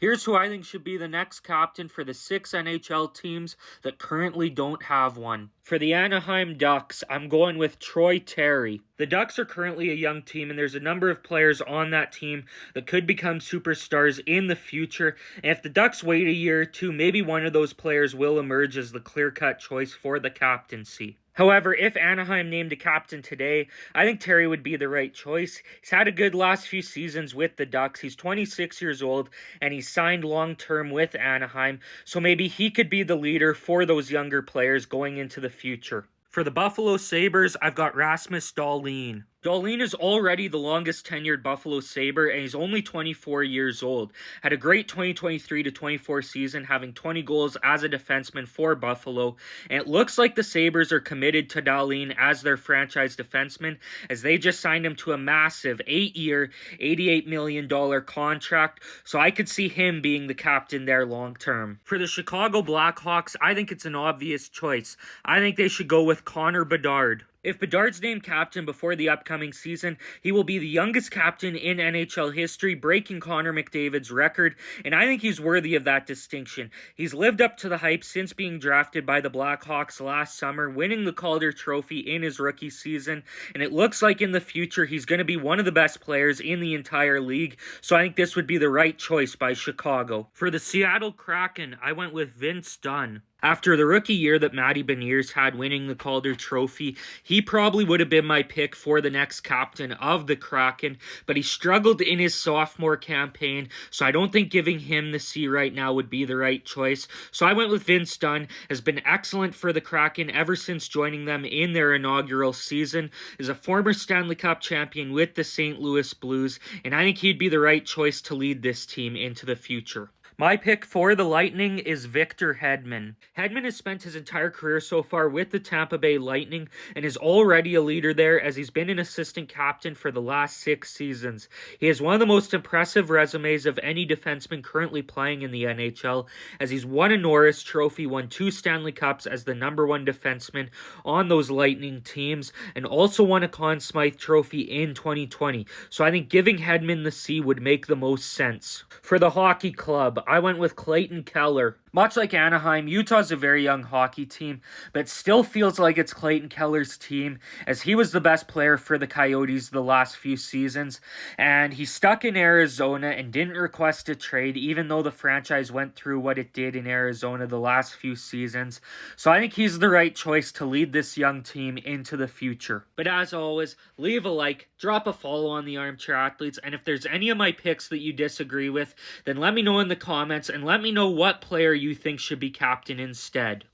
Here's who I think should be the next captain for the 6 NHL teams that currently don't have one. For the Anaheim Ducks, I'm going with Troy Terry. The Ducks are currently a young team, and there's a number of players on that team that could become superstars in the future. And if the Ducks wait a year or two, maybe one of those players will emerge as the clear-cut choice for the captaincy. However, if Anaheim named a captain today, I think Terry would be the right choice. He's had a good last few seasons with the Ducks. He's 26 years old, and he's signed long-term with Anaheim, so maybe he could be the leader for those younger players going into the future. For the Buffalo Sabres, I've got Rasmus Dahlin. Dahlin is already the longest tenured Buffalo Sabre, and he's only 24 years old. Had a great 2023 to 24 season, having 20 goals as a defenseman for Buffalo, and it looks like the Sabres are committed to Dahlin as their franchise defenseman, as they just signed him to a massive 8-year, $88 million contract, so I could see him being the captain there long term. For the Chicago Blackhawks, I think it's an obvious choice. I think they should go with Connor Bedard. If Bedard's named captain before the upcoming season, he will be the youngest captain in NHL history, breaking Connor McDavid's record, and I think he's worthy of that distinction. He's lived up to the hype since being drafted by the Blackhawks last summer, winning the Calder Trophy in his rookie season, and it looks like in the future he's going to be one of the best players in the entire league, so I think this would be the right choice by Chicago. For the Seattle Kraken, I went with Vince Dunn. After the rookie year that Matty Beniers had winning the Calder Trophy, he probably would have been my pick for the next captain of the Kraken, but he struggled in his sophomore campaign, so I don't think giving him the C right now would be the right choice. So I went with Vince Dunn. Has been excellent for the Kraken ever since joining them in their inaugural season, is a former Stanley Cup champion with the St. Louis Blues, and I think he'd be the right choice to lead this team into the future. My pick for the Lightning is Victor Hedman. Hedman has spent his entire career so far with the Tampa Bay Lightning and is already a leader there, as he's been an assistant captain for the last 6 seasons. He has one of the most impressive resumes of any defenseman currently playing in the NHL, as he's won a Norris Trophy, won 2 Stanley Cups as the #1 defenseman on those Lightning teams, and also won a Conn Smythe Trophy in 2020. So I think giving Hedman the C would make the most sense. For the hockey club, I went with Clayton Keller. Much like Anaheim, Utah's a very young hockey team, but it still feels like it's Clayton Keller's team, as he was the best player for the Coyotes the last few seasons, and he stuck in Arizona and didn't request a trade, even though the franchise went through what it did in Arizona the last few seasons. So I think he's the right choice to lead this young team into the future. But as always, leave a like, drop a follow on the Armchair Athletes, and if there's any of my picks that you disagree with, then let me know in the comments, and let me know what player you think should be captain instead.